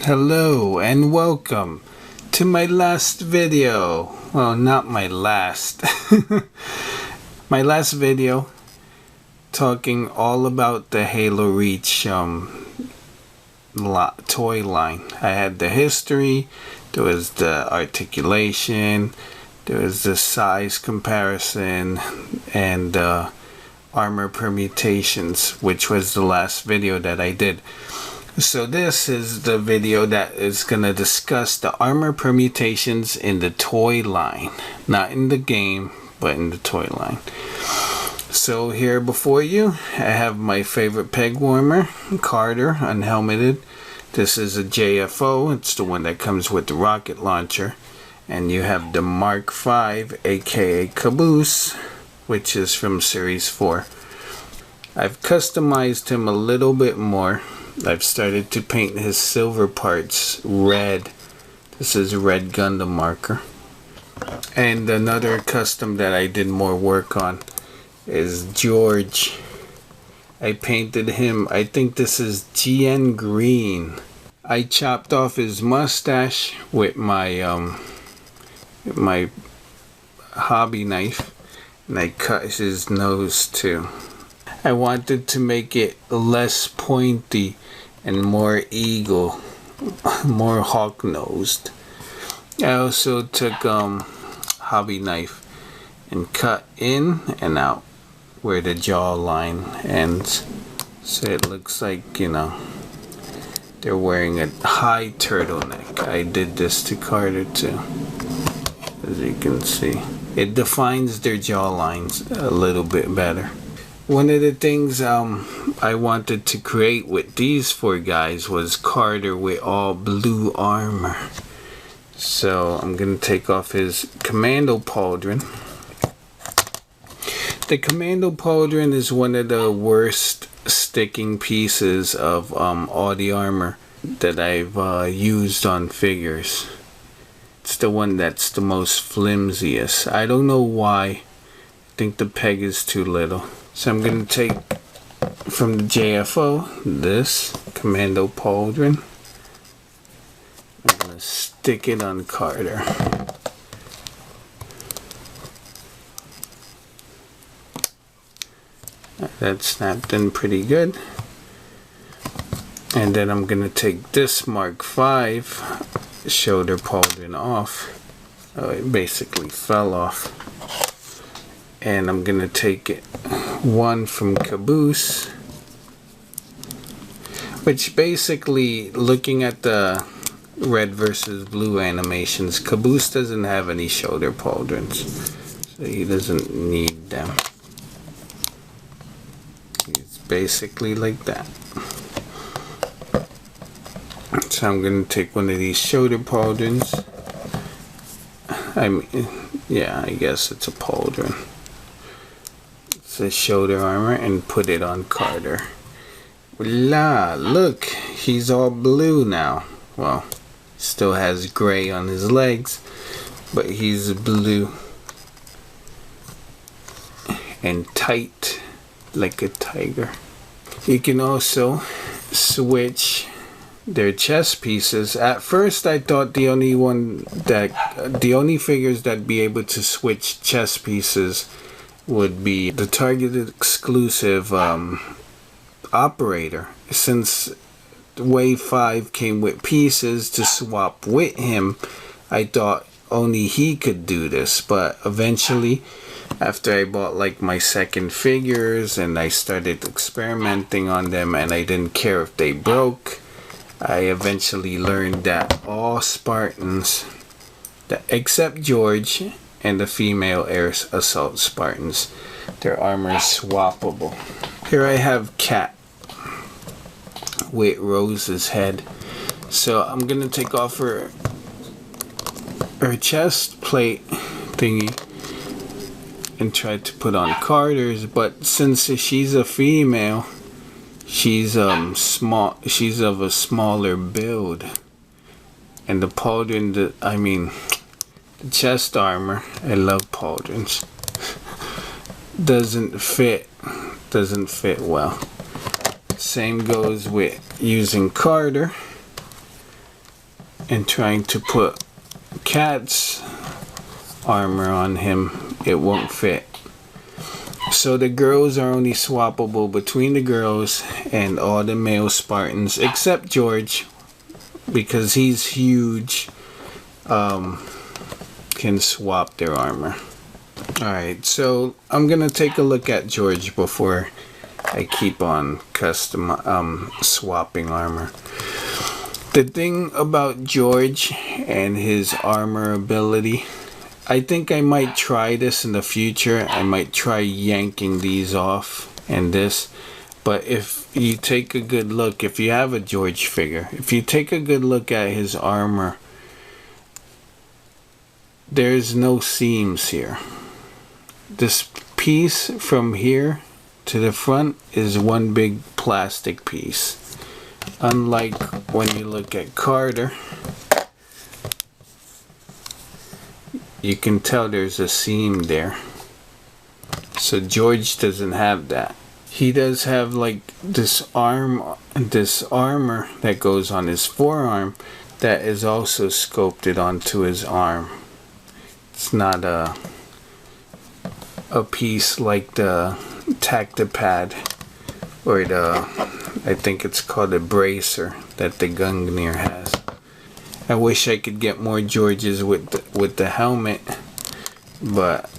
Hello and welcome to my last video. Well, not my last. My last video talking all about the Halo Reach toy line. I had the history, there was the articulation, there was the size comparison, and armor permutations, which was the last video that I did. So this is the video that is going to discuss the armor permutations in the toy line. Not in the game, but in the toy line. So here before you, I have my favorite peg warmer, Carter, unhelmeted. This is a JFO, it's the one that comes with the rocket launcher. And you have the Mark V, aka Caboose, which is from Series 4. I've customized him a little bit more. I've started to paint his silver parts red. This is red Gundam marker. And another custom that I did more work on is George. I painted him, I think this is GN green. I chopped off his mustache with my my hobby knife, and I cut his nose too. I wanted to make it less pointy and more eagle, more hawk-nosed. I also took hobby knife and cut in and out where the jawline ends, so it looks like, you know, they're wearing a high turtleneck. I did this to Carter too, as you can see. It defines their jawlines a little bit better. One of the things I wanted to create with these four guys was Carter with all blue armor. So I'm going to take off his commando pauldron. The commando pauldron is one of the worst sticking pieces of all the armor that I've used on figures. It's the one that's the most flimsiest. I don't know why. I think the peg is too little. So I'm going to take from the JFO this commando pauldron. I'm going to stick it on Carter. That snapped in pretty good. And then I'm going to take this Mark V shoulder pauldron off. Oh, it basically fell off. And I'm going to take it one from Caboose, which basically, looking at the red versus blue animations, Caboose doesn't have any shoulder pauldrons, so he doesn't need them. He's basically like that. So I'm going to take one of these shoulder pauldrons. I mean, yeah, I guess it's a pauldron. The shoulder armor, and put it on Carter. Voila, look, he's all blue now. Well, still has gray on his legs, but he's blue and tight like a tiger. You can also switch their chest pieces. At first I thought the only figures that'd be able to switch chest pieces would be the targeted exclusive operator, since Wave 5 came with pieces to swap with him. I thought only he could do this, but eventually, after I bought like my second figures and I started experimenting on them and I didn't care if they broke, I eventually learned that all Spartans, except George and the female air assault Spartans, their armor is swappable. Here I have Cat with Rose's head. So I'm gonna take off her chest plate thingy and try to put on Carter's, but since she's a female, she's small, she's of a smaller build, and the pauldron, the chest armor, I love pauldrons, doesn't fit well. Same goes with using Carter. and trying to put Cat's armor on him, it won't fit. So the girls are only swappable between the girls and all the male Spartans except George, because he's huge, can swap their armor. Alright, so I'm gonna take a look at George before I keep on swapping armor. The thing about George and his armor ability, I think I might try this in the future. I might try yanking these off and this. But if you take a good look, if you have a George figure, if you take a good look at his armor, there's no seams here. This piece from here to the front is one big plastic piece. Unlike when you look at Carter, you can tell there's a seam there. So George doesn't have that. He does have like this armor that goes on his forearm that is also sculpted onto his arm. It's not a piece like the Tactipad or I think it's called a bracer that the Gungnir has. I wish I could get more Georges with the helmet, but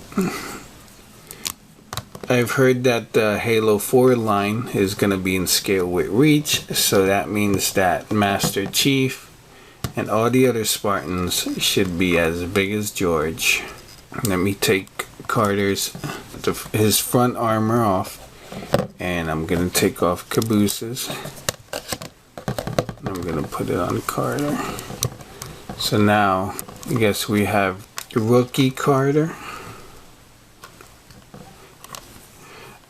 I've heard that the Halo 4 line is going to be in scale with Reach, so that means that Master Chief and all the other Spartans should be as big as George. Let me take Carter's his front armor off, and I'm going to take off Caboose's. I'm going to put it on Carter. So now, I guess we have rookie Carter.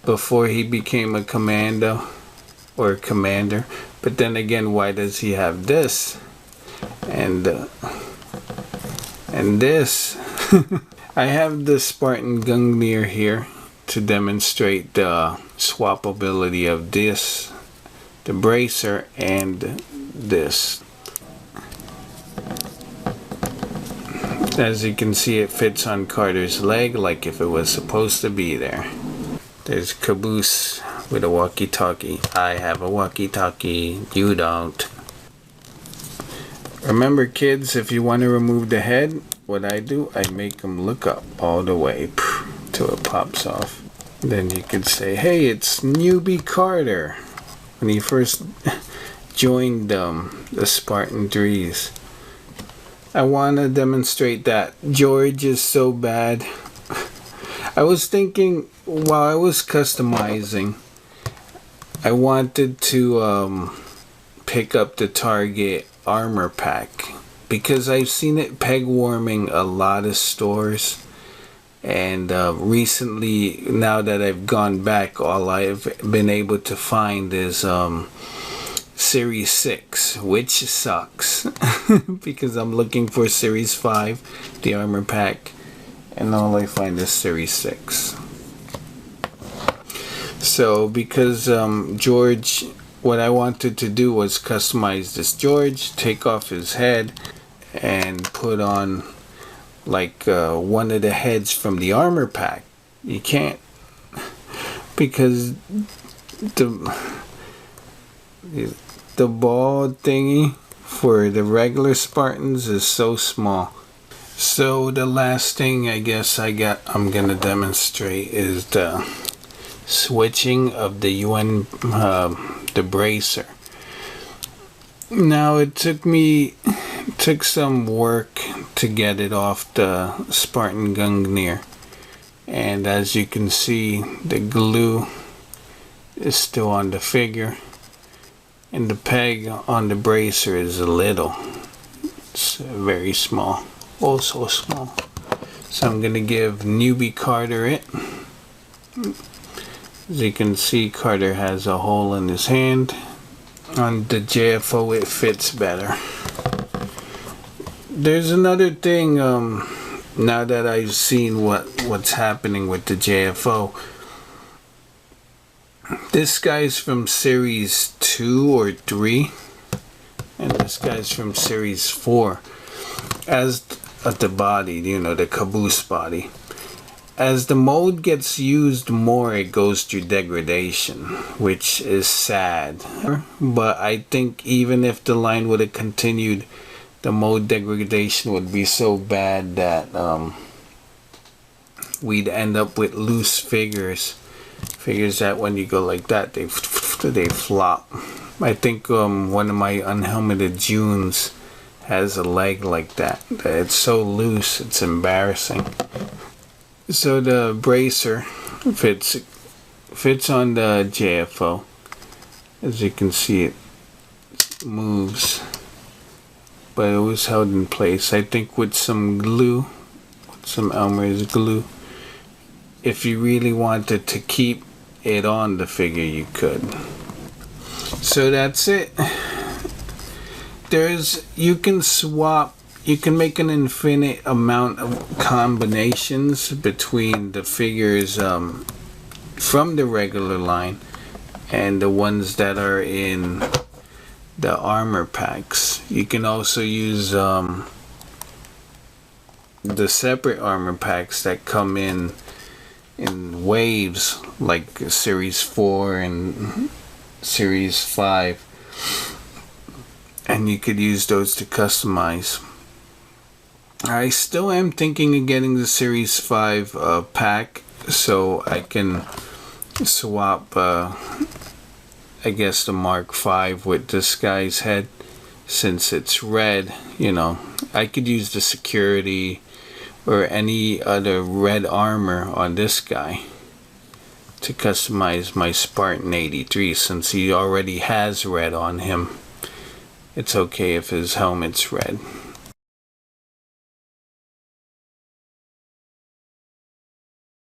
Before he became a commando or commander. But then again, why does he have this? And this. I have the Spartan Gungnir here to demonstrate the swappability of this, the bracer, and this. As you can see, it fits on Carter's leg like if it was supposed to be there. There's Caboose with a walkie-talkie. I have a walkie-talkie. You don't. Remember, kids, if you want to remove the head, what I do, I make them look up all the way till it pops off. Then you could say, hey, it's Newbie Carter. When he first joined the Spartan Threes. I want to demonstrate that George is so bad. I was thinking while I was customizing, I wanted to pick up the Target armor pack because I've seen it peg warming a lot of stores, and recently, now that I've gone back, all I've been able to find is Series 6, which sucks because I'm looking for Series 5, the armor pack, and all I find is Series 6. So because George, what I wanted to do was customize this George, take off his head and put on like one of the heads from the armor pack. You can't, because the ball thingy for the regular Spartans is so small. So the last thing I guess I'm gonna demonstrate is the switching of the UN the bracer. Now it took some work to get it off the Spartan Gungnir, and as you can see, the glue is still on the figure, and the peg on the bracer is a little. It's very small. Oh, so small. So I'm gonna give Newbie Carter it. As you can see, Carter has a hole in his hand. On the JFO it fits better. There's another thing, now that I've seen what's happening with the JFO. This guy's from Series 2 or 3. and this guy's from Series 4. As the body, you know, the caboose body. As the mode gets used more, it goes through degradation, which is sad. But I think even if the line would have continued, the mode degradation would be so bad that we'd end up with loose figures. Figures that when you go like that, they flop. I think one of my unhelmeted Junes has a leg like that. It's so loose, it's embarrassing. So the bracer fits on the JFO. As you can see, it moves, but it was held in place. I think with some glue, with some Elmer's glue. If you really wanted to keep it on the figure, you could. So that's it. You can swap, you can make an infinite amount of combinations between the figures from the regular line and the ones that are in the armor packs. You can also use the separate armor packs that come in waves, like Series 4 and Series 5, and you could use those to customize. I still am thinking of getting the Series 5 pack so I can swap I guess the Mark V with this guy's head, since it's red. You know, I could use the security or any other red armor on this guy to customize my Spartan 83, since he already has red on him. It's okay if his helmet's red.